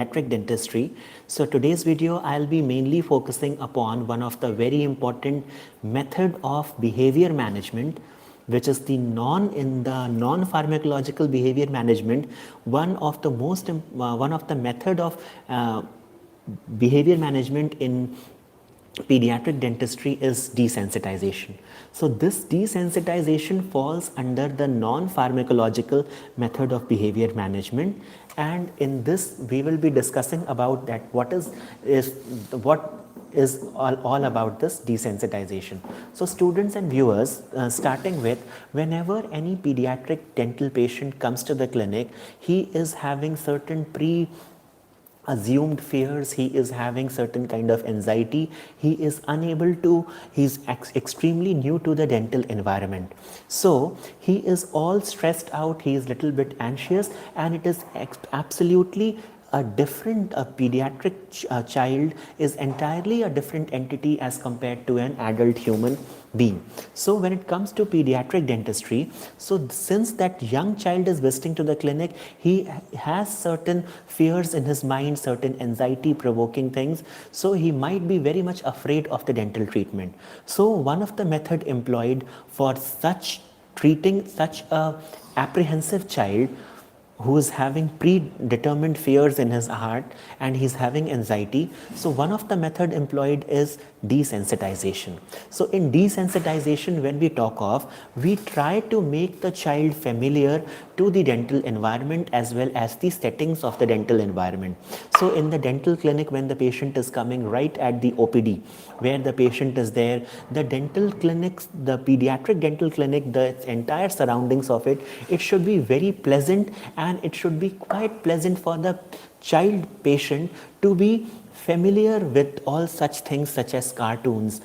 Pediatric Dentistry. So today's video I'll be mainly focusing upon one of the very important method of behavior management, which is the non-pharmacological behavior management. One of the method of behavior management in pediatric dentistry is desensitization. So this desensitization falls under the non-pharmacological method of behavior management, and in this we will be discussing about that what is all about this desensitization. So students and viewers, starting with, whenever any pediatric dental patient comes to the clinic, he is having certain assumed fears, he is having certain kind of anxiety, he's extremely new to the dental environment, so he is all stressed out, he is little bit anxious, and it is absolutely a pediatric child is entirely a different entity as compared to an adult human being. So when it comes to pediatric dentistry, so since that young child is visiting to the clinic, he has certain fears in his mind, certain anxiety provoking things, so he might be very much afraid of the dental treatment. So one of the method employed for treating such a apprehensive child who is having predetermined fears in his heart and he's having anxiety, so one of the method employed is desensitization. So in desensitization, when we talk of, we try to make the child familiar to the dental environment as well as the settings of the dental environment. So in the dental clinic, when the patient is coming right at the OPD where the patient is there, the dental clinics, the pediatric dental clinic, the entire surroundings of it, it should be very pleasant, and it should be quite pleasant for the child patient to be familiar with all such things such as cartoons,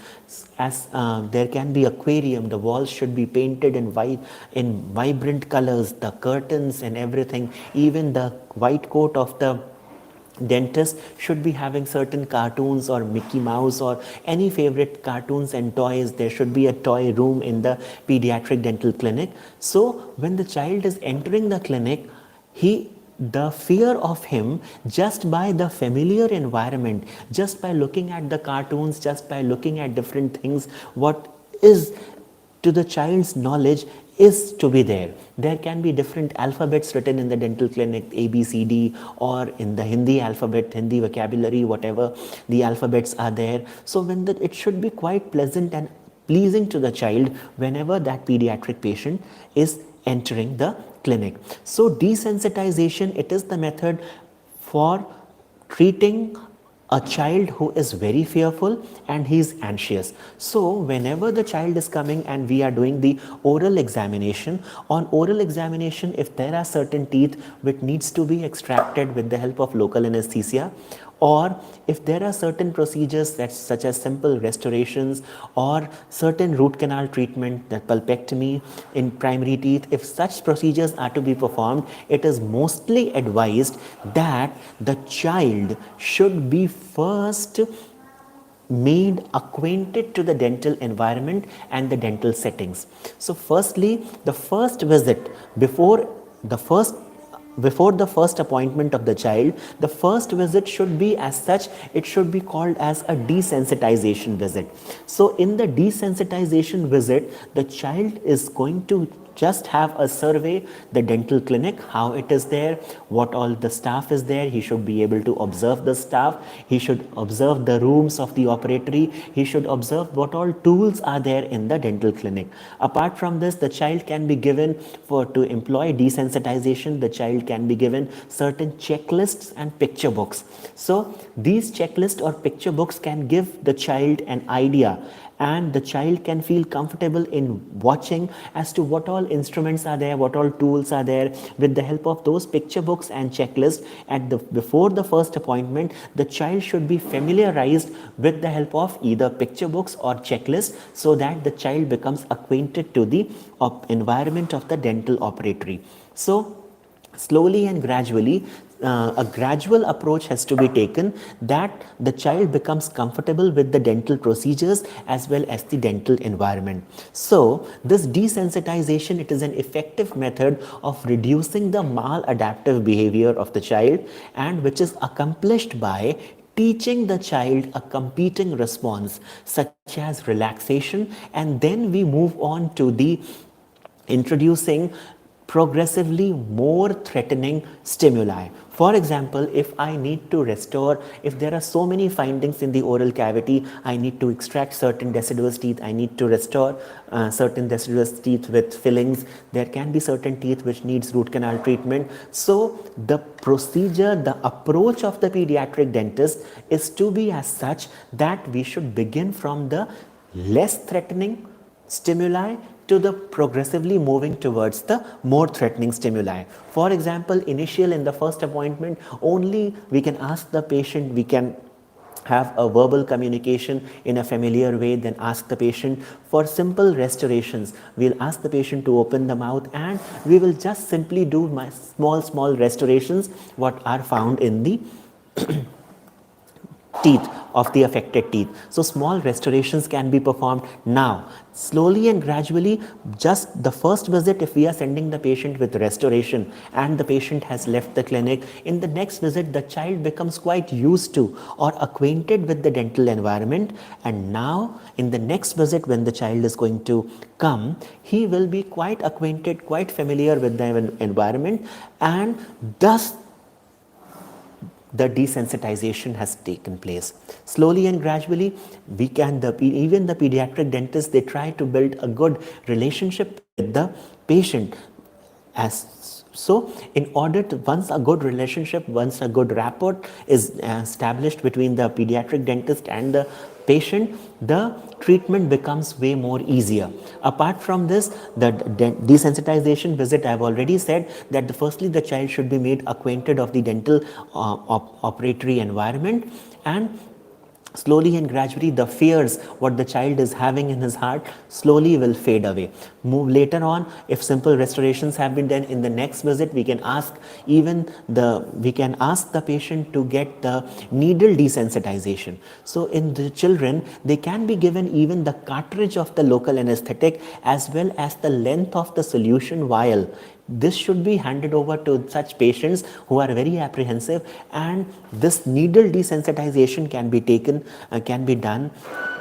as there can be aquarium, the walls should be painted in vibrant colors, the curtains and everything, even the white coat of the dentist should be having certain cartoons or Mickey Mouse or any favorite cartoons and toys. There should be a toy room in the pediatric dental clinic. So when the child is entering the clinic, the fear of him, just by the familiar environment, just by looking at the cartoons, just by looking at different things, what is to the child's knowledge is to be there. There can be different alphabets written in the dental clinic, A, B, C, D, or in the Hindi alphabet, Hindi vocabulary, whatever the alphabets are there. So it should be quite pleasant and pleasing to the child whenever that pediatric patient is entering the clinic. So desensitization, it is the method for treating a child who is very fearful and he is anxious. So whenever the child is coming and we are doing the oral examination, on oral examination, if there are certain teeth which needs to be extracted with the help of local anesthesia, or if there are certain procedures such as simple restorations or certain root canal treatment, the pulpectomy in primary teeth, if such procedures are to be performed, it is mostly advised that the child should be first made acquainted to the dental environment and the dental settings. So firstly, the first visit before the first appointment of the child, the first visit should be as such, it should be called as a desensitization visit. So in the desensitization visit, the child is going to just have a survey the dental clinic, how it is there, what all the staff is there. He should be able to observe the staff, he should observe the rooms of the operatory, he should observe what all tools are there in the dental clinic. Apart from this, the child can be given, to employ desensitization, the child can be given certain checklists and picture books. So these checklists or picture books can give the child an idea, and the child can feel comfortable in watching as to what all instruments are there, what all tools are there. With the help of those picture books and checklists, before the first appointment, the child should be familiarized with the help of either picture books or checklists, so that the child becomes acquainted to the environment of the dental operatory. So slowly and gradually, a gradual approach has to be taken, that the child becomes comfortable with the dental procedures as well as the dental environment. So this desensitization, it is an effective method of reducing the maladaptive behavior of the child, and which is accomplished by teaching the child a competing response such as relaxation, and then we move on to the introducing progressively more threatening stimuli. For example, if I need to restore, if there are so many findings in the oral cavity, I need to extract certain deciduous teeth, I need to restore certain deciduous teeth with fillings, there can be certain teeth which needs root canal treatment. So the procedure, the approach of the pediatric dentist is to be as such that we should begin from the less threatening stimuli to the progressively moving towards the more threatening stimuli. For example, initial in the first appointment, only we can ask the patient, we can have a verbal communication in a familiar way, then ask the patient for simple restorations. We'll ask the patient to open the mouth and we will just simply do my small restorations what are found in the teeth of the affected teeth. So small restorations can be performed. Now slowly and gradually, just the first visit, if we are sending the patient with restoration and the patient has left the clinic, in the next visit the child becomes quite used to or acquainted with the dental environment, and now in the next visit when the child is going to come, he will be quite acquainted, quite familiar with the environment, and thus the desensitization has taken place. Slowly and gradually, we can, even the pediatric dentists, they try to build a good relationship with the patient. So in order to, once a good relationship, once a good rapport is established between the pediatric dentist and the patient, the treatment becomes way more easier. Apart from this, the desensitization visit, I have already said that firstly the child should be made acquainted of the dental operatory environment, and slowly and gradually the fears what the child is having in his heart slowly will fade away. Move later on, if simple restorations have been done, in the next visit we can ask the patient to get the needle desensitization. So in the children, they can be given even the cartridge of the local anesthetic as well as the length of the solution vial. This should be handed over to such patients who are very apprehensive, and this needle desensitization can be taken, can be done.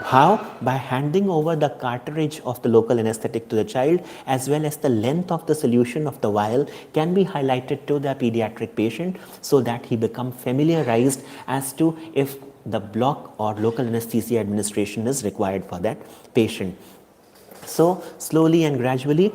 How? By handing over the cartridge of the local anesthetic to the child, as well as the length of the solution of the vial can be highlighted to the pediatric patient, so that he become familiarized as to if the block or local anesthesia administration is required for that patient. So slowly and gradually,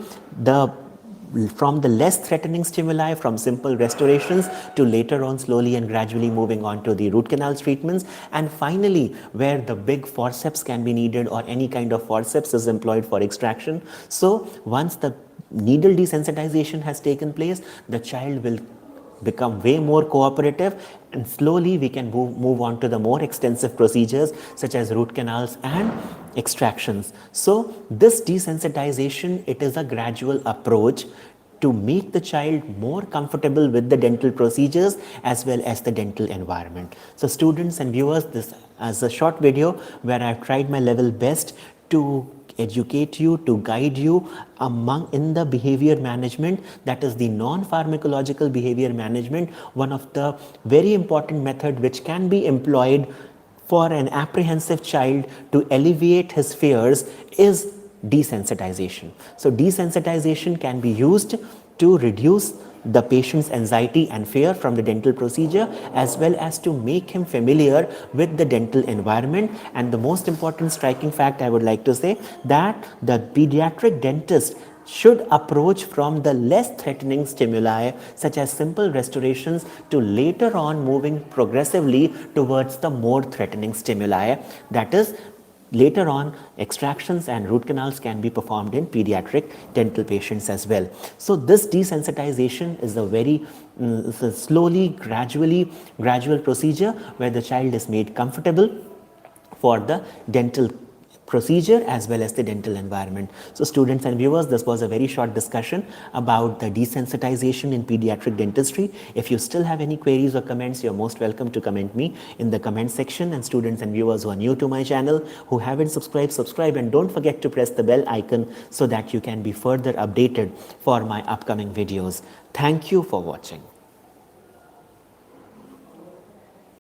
from the less threatening stimuli, from simple restorations, to later on slowly and gradually moving on to the root canal treatments, and finally where the big forceps can be needed or any kind of forceps is employed for extraction. So once the needle desensitization has taken place, the child will become way more cooperative, and slowly we can move on to the more extensive procedures such as root canals and extractions. So this desensitization, it is a gradual approach to make the child more comfortable with the dental procedures as well as the dental environment. So students and viewers, this as a short video where I've tried my level best to educate you, to guide you in the behavior management, that is the non-pharmacological behavior management. One of the very important method which can be employed for an apprehensive child to alleviate his fears is desensitization. So desensitization can be used to reduce the patient's anxiety and fear from the dental procedure, as well as to make him familiar with the dental environment. And the most important striking fact I would like to say, that the pediatric dentist should approach from the less threatening stimuli such as simple restorations, to later on moving progressively towards the more threatening stimuli, that is later on extractions and root canals can be performed in pediatric dental patients as well. So this desensitization is a very slowly, gradual procedure where the child is made comfortable for the dental procedure as well as the dental environment. So students and viewers, this was a very short discussion about the desensitization in pediatric dentistry. If you still have any queries or comments, you're most welcome to comment me in the comment section. And students and viewers who are new to my channel, who haven't subscribed, subscribe, and don't forget to press the bell icon so that you can be further updated for my upcoming videos. Thank you for watching.